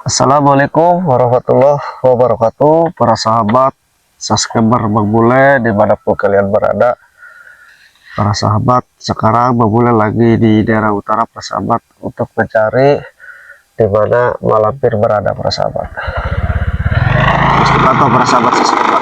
Assalamualaikum warahmatullahi wabarakatuh, para sahabat subscriber Bang Bule dimanapun kalian berada. Para sahabat, sekarang Bang Bule lagi di daerah utara para sahabat untuk mencari di mana malampir berada para sahabat. Terus kita tahu para sahabat subscriber.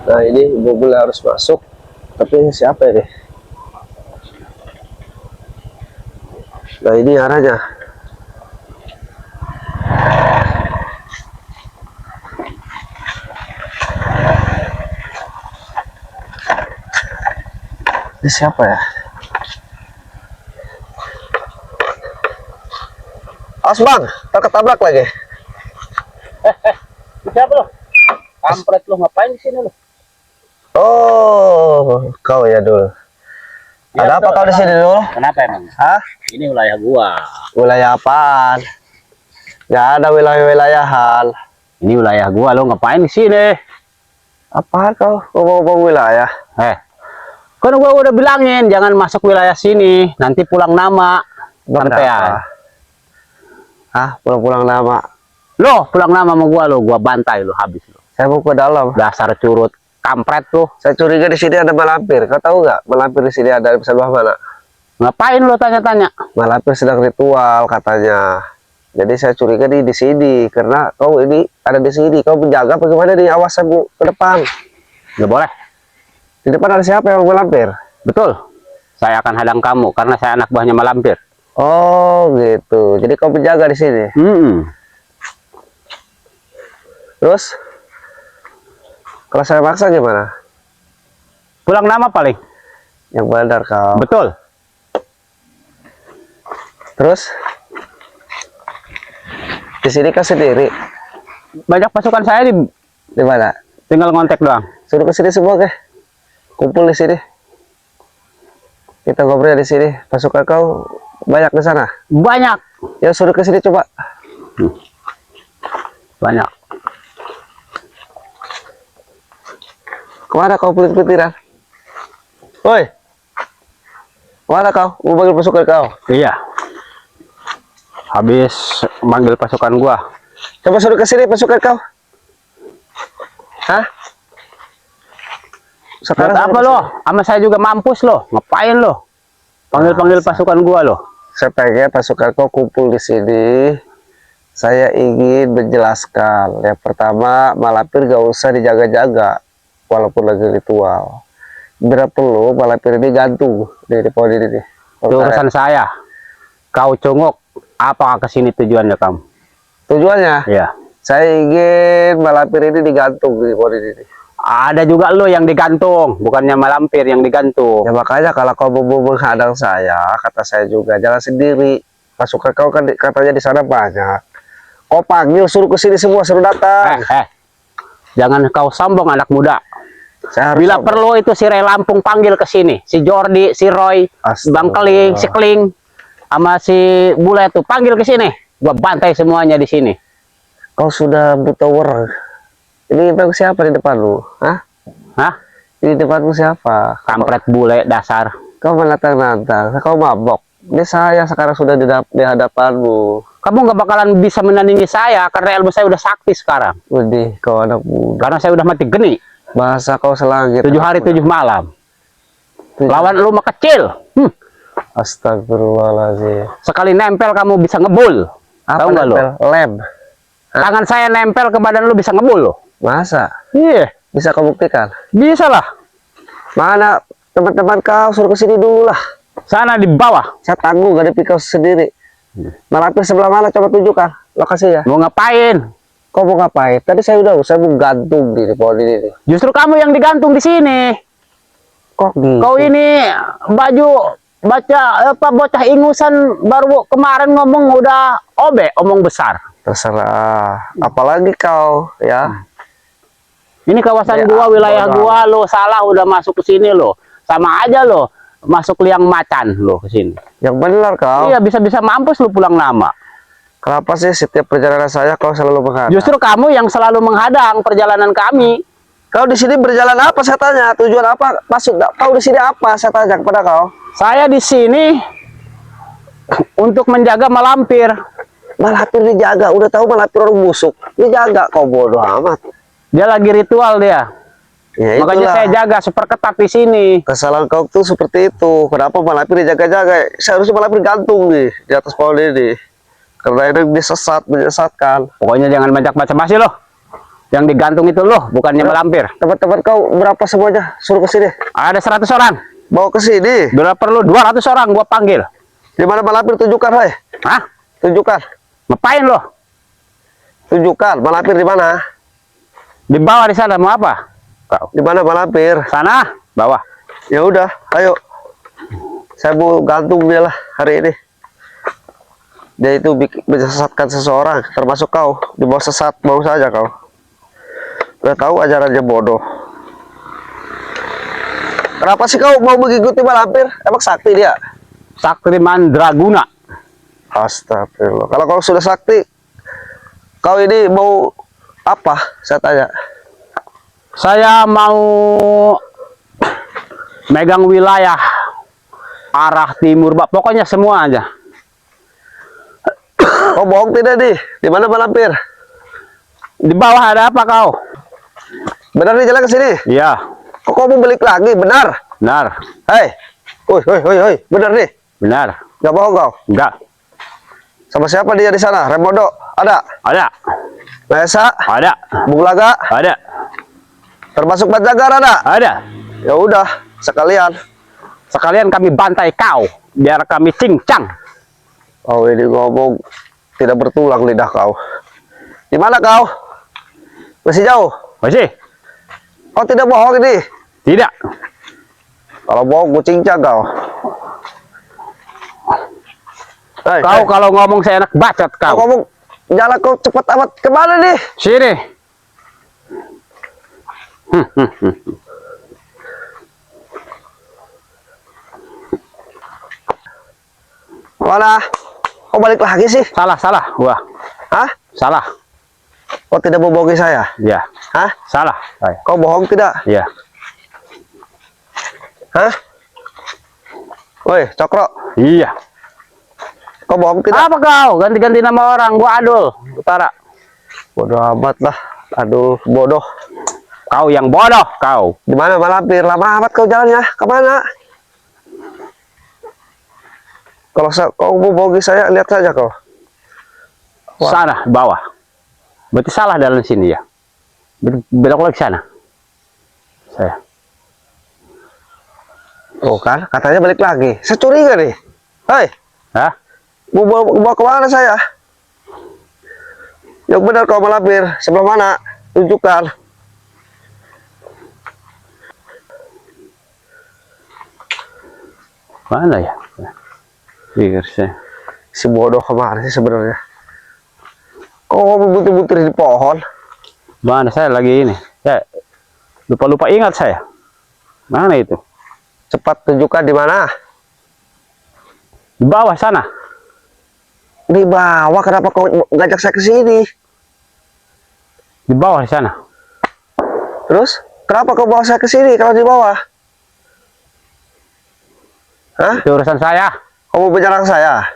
Nah ini Bang Bule harus masuk, tapi siapa ini? Nah ini arahnya. Ini siapa ya? Awas bang, terketabrak lagi. Siapa lo? Kampret lo, ngapain di sini lo? Oh, kau ya Dul. Ya, Ada apa kau di sini Dul? Kenapa emang? Hah? Ini wilayah gua. Wilayah apaan? Nggak ada wilayah-wilayahan. Ini wilayah gua, lo ngapain di sini? Apaan kau ngomong-ngomong wilayah? Kan gua udah bilangin jangan masuk wilayah sini, nanti pulang nama. Sampean. Hah? Pulang-pulang nama? Lo pulang nama sama gua bantai lo habis lo. Saya mau ke dalam. Dasar curut, kampret lo. Saya curiga di sini ada malampir. Kau tahu nggak? Malampir di sini ada di sebelah mana? Ngapain lo tanya-tanya? Malampir sedang ritual katanya. Jadi saya curiga di sini karena kau ini ada di sini. Kau menjaga bagaimana nih? Awas saya ke depan. Nggak boleh. Di depan ada siapa yang malampir? Betul. Saya akan hadang kamu karena saya anak buahnya malampir. Oh gitu. Jadi kau menjaga di sini. Terus kalau saya maksa gimana? Pulang nama paling. Yang benar kau. Betul. Terus di sini kau sendiri? Banyak pasukan saya Di mana? tinggal ngontek doang. Suruh ke sini semua ke? Kumpul di sini. Kita ngobrol di sini. Pasukan kau banyak di sana? Banyak. Ya suruh ke sini coba. Banyak. Kemana kau pelit-pelitiran? Woi, kemana kau? Mau panggil pasukan kau? Iya. Habis manggil pasukan gua. Coba suruh ke sini pasukan kau. Hah? Sekarang apa lo? Sama saya juga mampus lo. Ngapain lo? Panggil-panggil pasukan gua lo. Saya pengen pasukan kau kumpul di sini. Saya ingin menjelaskan. Yang pertama, malampir gak usah dijaga-jaga, walaupun lagi ritual. Bila perlu, malampir ini gantung di pohon ini. Itu urusan saya. Kau congok, apa kesini tujuannya kamu? Tujuannya? Ya. Saya ingin malampir ini digantung di pohon ini. Ada juga lo yang digantung, bukannya malampir yang digantung. Ya makanya kalau kau mau menghadang saya, kata saya juga jangan sendiri. Pasukan kau kan katanya di sana banyak. Kau panggil suruh ke sini semua, suruh datang. Jangan kau sombong anak muda. Bila perlu itu si Ray Lampung panggil ke sini, si Jordi, si Roy, Bang Keling, si Kling, sama si Bule tuh panggil ke sini. Gua bantai semuanya di sini. Kau sudah buta orang. Ini bang siapa di depan lu? Hah? Di depanmu siapa? Kampret bule dasar. Kau menantang-nantang. Kau mabok. Ini saya sekarang sudah di hadapanmu. Kamu nggak bakalan bisa menandingi saya karena ilmu saya udah sakti sekarang. Udih, kau anak muda. Karena saya udah mati geni. Bahasa kau selangit. 7 hari 7 malam. Lawan lu mah kecil. Astagfirullahaladzim. Sekali nempel kamu bisa ngebul. Tahu nggak lo? Lem. Tangan saya nempel ke badan lu bisa ngebul lo. Masa? Iya. Bisa kau buktikan? Bisa lah. Mana teman-teman kau? Suruh ke sini dulu lah. Sana di bawah. Saya tangguh, gak ada pikir sendiri. Malampir sebelah mana? Coba tunjukkan lokasinya. Mau ngapain? Kau mau ngapain? Tadi saya mau gantung di pohon ini. Justru kamu yang digantung di sini. Kok gitu? Kau ini baju bocah ingusan baru kemarin ngomong udah omong besar. Terserah. Apalagi kau ya. Ini kawasan gua, wilayah gua, lo salah udah masuk ke sini lo. Sama aja lo masuk liang macan lo ke sini. Yang benar kau. Iya, bisa-bisa mampus lo pulang nama. Kenapa sih setiap perjalanan saya kau selalu menghadang? Justru kamu yang selalu menghadang perjalanan kami. Kau di sini berjalan apa saya tanya? Tujuan apa? Maksud kau di sini apa? Saya tanya kepada kau. Saya di sini untuk menjaga malampir. Malampir dijaga. Udah tahu malampir orang busuk. Dijaga kau bodoh amat. Dia lagi ritual dia. Ya, Makanya itulah. saya jaga super ketat di sini. Kesalahan kau tuh seperti itu. Kenapa malampir dijaga-jaga? Seharusnya malampir gantung nih di atas pohon ini. Karena ini disesat, menyesatkan. Pokoknya jangan banyak basa-basi loh. Yang digantung itu loh, bukannya malampir. Teman-teman kau berapa semuanya? Suruh ke sini. Ada 100 orang. Bawa ke sini. Bila perlu 200 orang gua panggil. Di mana malampir tunjukkan, hei. Hah? Tunjukkan. Ngapain loh? Tunjukkan malampir di mana? Di bawah di sana mau apa? Kau. Di mana malampir? Sana, bawah. Ya udah, ayo. Saya mau gantung dia lah hari ini. Dia itu menyesatkan seseorang, termasuk kau. Di bawah sesat, mau saja kau. Udah tahu ajarannya bodoh. Kenapa sih kau mau mengikuti malampir? Emang sakti dia? Sakti Mandraguna. Astagfirullah. Kalau kau sudah sakti, kau ini mau apa? Saya tanya. Saya mau megang wilayah arah timur, Pak. Pokoknya semua aja. Kau bohong tidak nih? Di mana malampir? Di bawah ada apa kau? Benar nih jalan ke sini? Iya, Kok kau mau balik lagi? Benar? benar. Hei, woi, benar nih? Benar. Gak bohong kau? Enggak. Sama siapa dia di sana? Remodo? Ada? Ada. Maesa? Ada. Buglaga? Ada. Termasuk Banjagar ada? Ada. Ya udah, sekalian. Sekalian kami bantai kau, biar kami cincang. Oh ini ngomong tidak bertulang lidah kau. Di mana kau? Masih jauh? Masih? Kau tidak bohong ini? Tidak. Kalau bohong, gue cincang kau. Hei, Kau hei. kalau ngomong saya enak bacot Kau kau. ngomong jalan kau cepat amat kemana nih? Sini. Mana? Kau balik lagi sih? Salah, salah. Wah, Hah? salah. Kau tidak mau bohongi saya? Ya, Hah? salah. Saya. Kau bohong tidak? Ya. Hah? Woi, Cokro, Iya. kau bohong tidak? Apa kau? Ganti-ganti nama orang. Gua Adul Utara. Bodoh amat lah. Aduh, bodoh. Kau yang bodoh, kau. Di mana malampir? Lama amat kau jalannya. Kemana? Kalau kau mau bohongi saya, lihat saja kau. Wah. Sana, bawah. Berarti salah dalam sini ya. Belok lagi sana. Saya. Oh kan, katanya balik lagi. Saya curiga nih. Hei, Hah? mau bawa kemana saya? Yang benar kau malampir. Sebelah mana? Tunjukkan. Mana ya? Pikir saya. Si bodoh kemana sih sebenarnya? Kok ngomong butir-butir di pohon? Mana saya lagi ini? Saya lupa ingat saya. Mana itu? Cepat tunjukkan di mana? Di bawah sana. Di bawah. Kenapa kau ngajak saya ke sini? Di bawah di sana. Terus, kenapa kau bawa saya ke sini kalau di bawah? Hah? Itu urusan saya. Kau mau menyerang saya?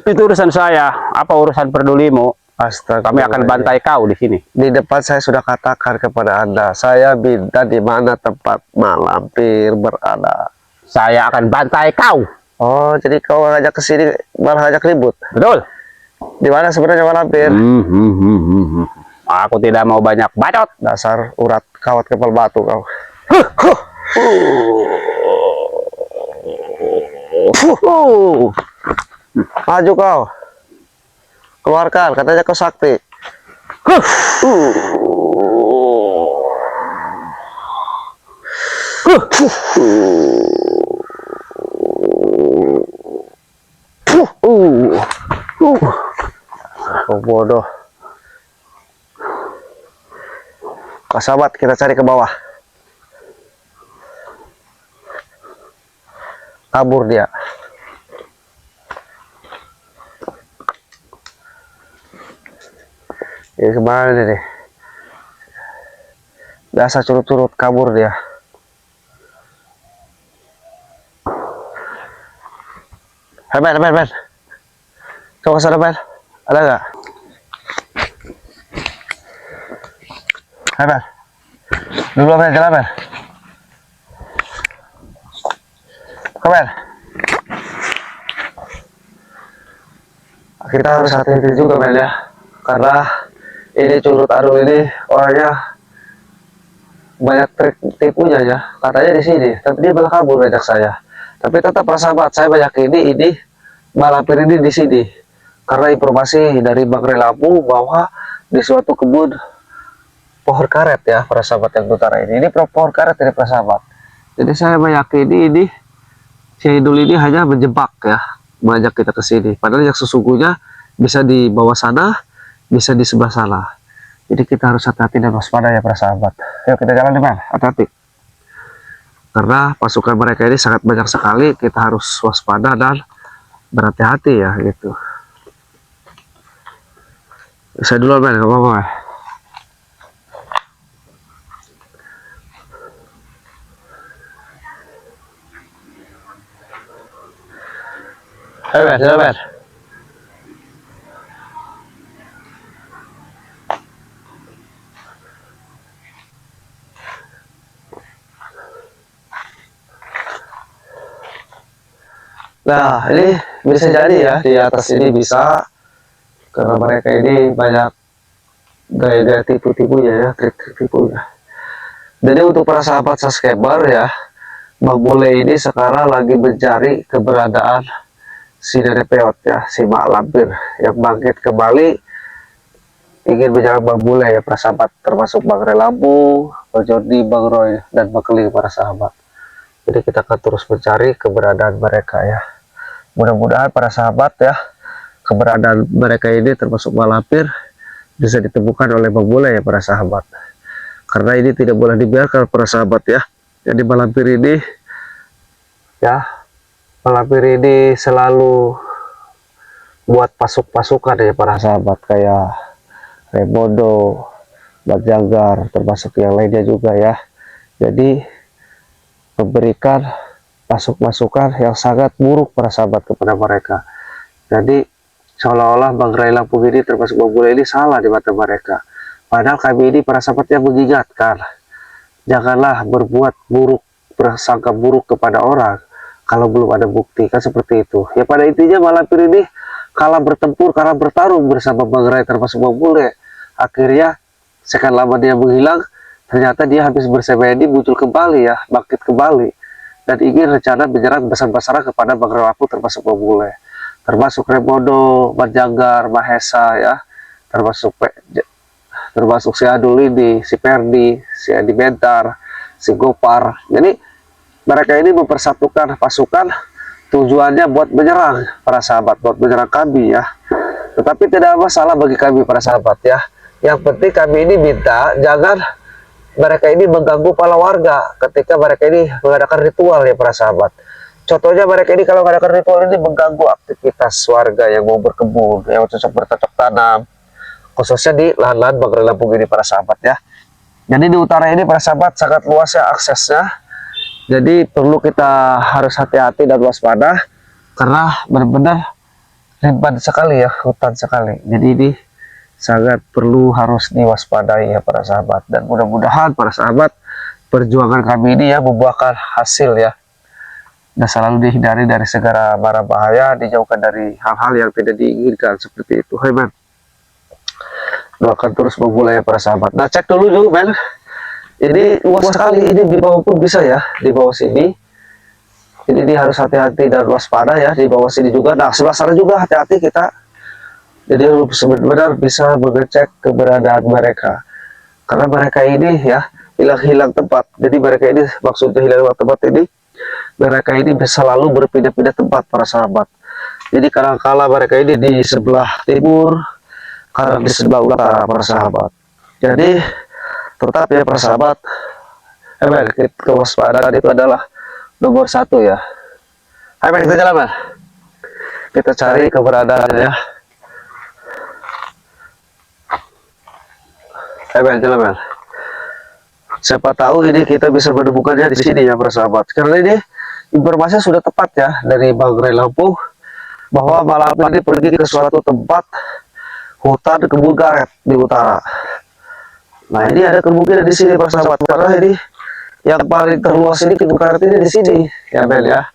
Itu urusan saya. Apa urusan pedulimu? Astaga. Kami akan bantai kau di sini. Di depan saya sudah katakan kepada Anda, saya minta di mana tempat malampir berada. Saya akan bantai kau. Oh, jadi kau ngajak ke sini malah ngajak ribut. Betul. Di mana sebenarnya malampir? Aku tidak mau banyak bacot. Dasar urat kawat kepal batu kau. Maju kau. Keluarkan, katanya kau sakti. Oh, bodoh. Kau sahabat, kita cari ke bawah. Kabur dia. Ini kemana nih? Biasa curut-curut kabur dia. Hai Ben, Ben, Ben. Coba sana Ben. Ada nggak? Hai Ben. Dulu Ben, jalan Ben. Kom Ben. Kita harus hati-hati juga Ben ya. Karena ini curut Adul ini orangnya banyak trik tipunya ya. Katanya di sini, tapi dia malah kabur ngajak saya. Tapi tetap sahabat, saya banyak ini malampir ini di sini. Karena informasi dari Bang Relapu bahwa di suatu kebun pohon karet ya para sahabat yang utara ini pohon karet ini para sahabat. Jadi saya meyakini ini si Idul ini hanya menjebak ya, mengajak kita ke sini. Padahal yang sesungguhnya bisa di bawah sana, bisa di sebelah sana. Jadi kita harus hati-hati dan waspada ya para sahabat. Yuk kita jalan teman, hati-hati. Karena pasukan mereka ini sangat banyak sekali, kita harus waspada dan berhati-hati ya gitu. Saya dulu men, gak apa-apa. Ayo men, jalan men. Nah, ini bisa jadi ya, di atas ini bisa, karena mereka ini banyak gaya-gaya tipu-tipunya ya, trik-trik tipunya. Jadi untuk para sahabat subscriber ya, Bang Bule ini sekarang lagi mencari keberadaan si Nenek Peot ya, si Mak Lampir yang bangkit kembali ingin menyerang Bang Bule ya para sahabat, termasuk Bang Relapu, Bang Jordi, Bang Roy, dan Bang Keling para sahabat. Jadi kita akan terus mencari keberadaan mereka ya. Mudah-mudahan para sahabat ya, keberadaan mereka ini termasuk Malampir bisa ditemukan oleh Bang Bule ya para sahabat. Karena ini tidak boleh dibiarkan para sahabat ya. Jadi Malampir ini ya, Malampir ini selalu buat pasukan ya para sahabat, kayak Rebondo, Batjanggar, termasuk yang lainnya juga ya. Jadi memberikan masukan yang sangat buruk para sahabat kepada mereka. Jadi seolah-olah Bang Ray Lampung ini termasuk Bang Bule ini salah di mata mereka. Padahal kami ini para sahabat yang mengingatkan, janganlah berbuat buruk, bersangka buruk kepada orang kalau belum ada bukti, kan seperti itu. Ya pada intinya Malampir ini kalah bertempur, kalah bertarung bersama Bang Ray termasuk Bang Bule. Akhirnya sekian lama dia menghilang, ternyata dia habis bersemedi muncul kembali ya, bangkit kembali. Dan ingin rencana menyerang besar-besaran kepada Bang Relapu termasuk Bang Bule, termasuk Rebondo, Batjanggar, Mahesa ya, termasuk si Adul ini, si Perdi, si Adi Bentar, si Gopar. Jadi mereka ini mempersatukan pasukan, tujuannya buat menyerang para sahabat, buat menyerang kami ya. Tetapi tidak masalah bagi kami para sahabat ya. Yang penting kami ini minta jangan mereka ini mengganggu para warga ketika mereka ini mengadakan ritual ya para sahabat. Contohnya mereka ini kalau mengadakan ritual ini mengganggu aktivitas warga yang mau berkebun, yang cocok bercocok tanam, khususnya di lahan-lahan Bang Ray Lampung ini para sahabat ya. Jadi di utara ini para sahabat sangat luas ya aksesnya. Jadi perlu kita harus hati-hati dan waspada karena benar-benar rimban sekali ya, hutan sekali. Jadi ini sangat perlu harus diwaspadai ya para sahabat, dan mudah-mudahan para sahabat perjuangan kami ini ya membuahkan hasil ya, dan selalu dihindari dari segala mara bahaya, dijauhkan dari hal-hal yang tidak diinginkan seperti itu. Hai men, doakan terus Bang Bule ya para sahabat. Nah cek dulu juga men, ini luas sekali, ini di bawah pun bisa ya, di bawah sini. Jadi ini harus hati-hati dan waspada ya, di bawah sini juga. Nah sebelah sana juga hati-hati kita. Jadi benar-benar bisa mengecek keberadaan mereka, karena mereka ini ya hilang tempat. Jadi mereka ini maksudnya hilang tempat ini, mereka ini bisa selalu berpindah-pindah tempat para sahabat. Jadi kadang-kala mereka ini di sebelah timur, kadang di sebelah utara para sahabat. Jadi tetap ya para sahabat, kewaspadaan itu adalah nomor satu ya. Ayo kita jalan, kita cari keberadaannya ya. Jalan, Siapa tahu ini kita bisa menemukannya di sini ya para sahabat. Karena ini informasi sudah tepat ya dari Bang Ray Lampung bahwa malam ini pergi ke suatu tempat hutan kebun karet di utara. Nah ini ada kemungkinan di sini para sahabat karena ini yang paling terluas ini kebun karet ini di sini ya Bel ya.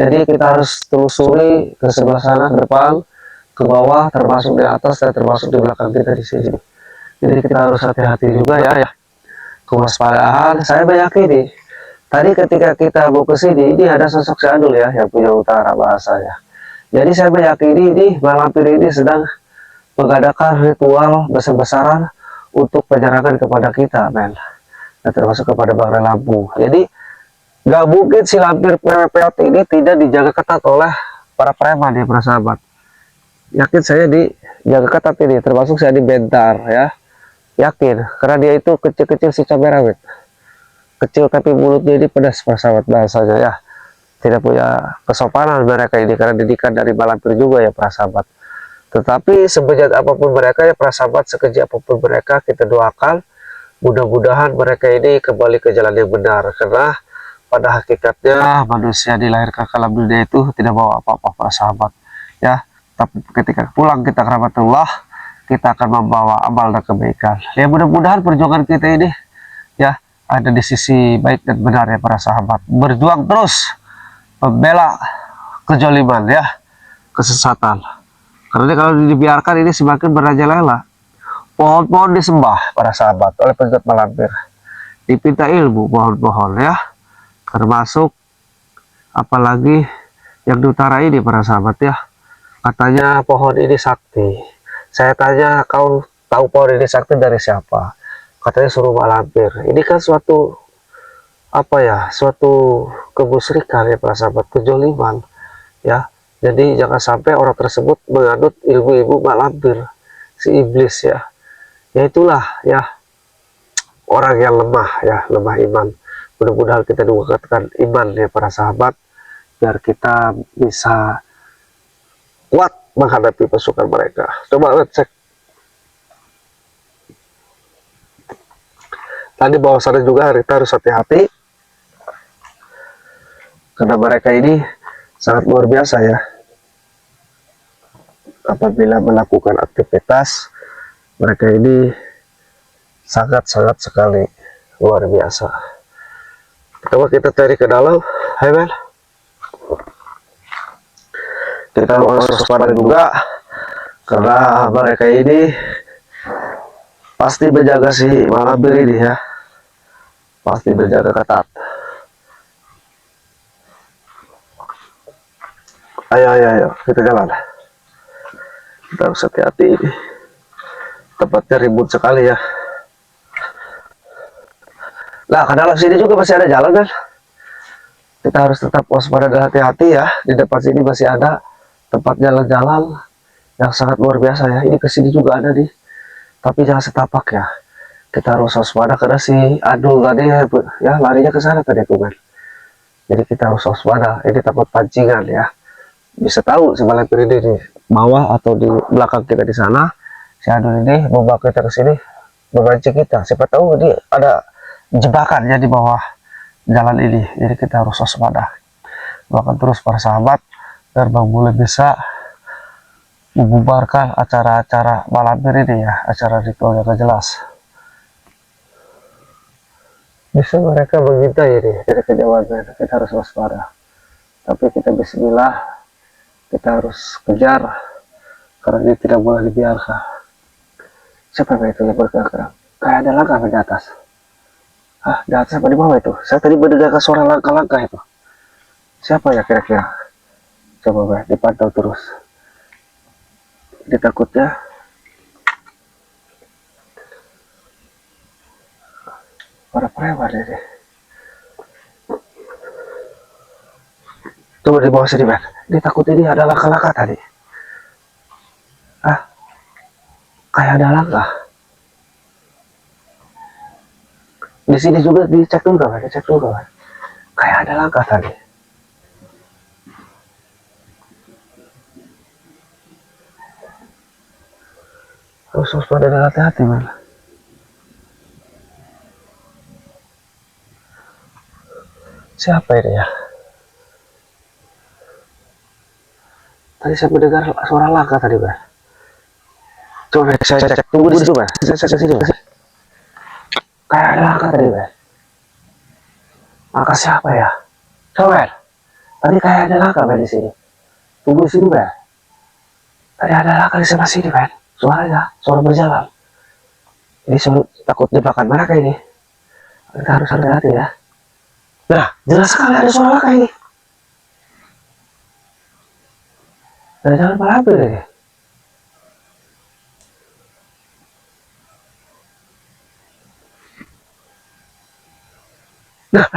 Jadi kita harus telusuri ke sebelah sana, ke depan, ke bawah, termasuk di atas dan termasuk di belakang kita di sini. Jadi kita harus hati-hati juga ya. Kewaspadaan, saya meyakini tadi ketika kita mau ke sini ini ada sosok Syadul ya yang punya utara bahasanya. Jadi saya meyakini ini malampir ini sedang mengadakan ritual besar-besaran untuk penyerangan kepada kita, men. Dan termasuk kepada Bang Ray Lampung. Jadi nggak mungkin si lampir peot ini tidak dijaga ketat oleh para preman ya para sahabat. Yakin saya dijaga ketat ini, termasuk saya dibentar ya. Yakin, karena dia itu kecil-kecil si cabai rawit. Kecil tapi mulutnya ini pedas para sahabat bahasanya ya. Tidak punya kesopanan mereka ini karena didikan dari malampir juga ya para sahabat. Tetapi sebanyak apapun mereka ya para sahabat, sekejap apapun mereka, kita doakan mudah-mudahan mereka ini kembali ke jalan yang benar. Karena pada hakikatnya manusia dilahirkan ke alam dunia itu tidak bawa apa-apa para sahabat ya. Tapi ketika pulang kita ke rahmatullah, kita akan membawa amal dan kebaikan. Ya mudah-mudahan perjuangan kita ini ya ada di sisi baik dan benar ya para sahabat. Berjuang terus membela kejoliman ya, kesesatan. Karena kalau dibiarkan ini semakin merajalela. Pohon-pohon disembah para sahabat oleh penjahat malampir. Dipinta ilmu pohon-pohon ya. Termasuk apalagi yang di utara ini para sahabat ya. Katanya pohon ini sakti. Saya tanya, kau tahu pohon ini sakti dari siapa? Katanya suruh malampir. Ini kan suatu apa ya, suatu kemusyrikan ya para sahabat, kejoliman ya. Jadi jangan sampai orang tersebut menganut ilmu-ilmu malampir, si iblis ya. Ya itulah ya orang yang lemah ya, lemah iman. Mudah-mudahan kita menguatkan iman ya para sahabat, biar kita bisa kuat menghadapi pasukan mereka. Coba cek tadi bawah sana juga, kita harus hati-hati karena mereka ini sangat luar biasa ya. Apabila melakukan aktivitas, mereka ini sangat-sangat sekali luar biasa. Coba kita cari ke dalam, hai men. Kita harus waspada juga karena mereka ini pasti menjaga si malampir ini ya, pasti berjaga ketat. Ayo kita jalan. Kita harus hati-hati ini, tempatnya ribut sekali ya. Nah ke dalam sini juga masih ada jalan kan, kita harus tetap waspada dan hati-hati ya. Di depan sini masih ada tempat jalan-jalan yang sangat luar biasa ya. Ini kesini juga ada nih, tapi jangan setapak ya. Kita harus waspada karena si Adul tadi ya larinya ke sana tadi tuh kan. Jadi kita harus waspada, ini takut pancingan ya. Bisa tahu si malampir ini di bawah atau di belakang kita di sana. Si Adul ini membawa kita ke sini, memancing kita. Siapa tahu ini ada jebakan ya di bawah jalan ini. Jadi kita harus waspada. Doakan terus para sahabat agar Bang Bule bisa membubarkan acara-acara malampir ini ya, acara ritual yang jelas. Bisa mereka mengintai ini dari kejauhan, kita harus waspada. Tapi kita bismillah, kita harus kejar karena ini tidak boleh dibiarkan. Siapa itu yang bergerak? Kayak ada langkah di atas. Ah, di atas apa di bawah itu? Saya tadi mendengar suara langkah-langkah itu. Siapa ya kira-kira? Coba dipantau terus. Ini takutnya para preman ini. Coba di bawah sini, men. Dia takut ini ada langkah-langkah tadi. Ah, kayak ada langkah. Di sini juga dicek dulu, kan? Dicek dulu, kan? Kayak ada langkah tadi. Harus waspada dan hati-hati, men. Siapa ini ya? Tadi saya mendengar suara laka tadi, Bang. Coba saya cek, tunggu di situ, Bang. Saya cek sini, Bang. Kayak ada laka tadi, Bang. Laka siapa ya? Coba. Tadi kayak ada laka, Bang, di sini. Tunggu di sini, Bang. Tadi ada laka di sebelah sini, Bang. Suaranya, suara berjalan. Ini suara takut jebakan mereka ini. Kita harus hati-hati ya. Nah, jelas sekali ada suara laka ini. Nah, jangan mampir ini. Nah,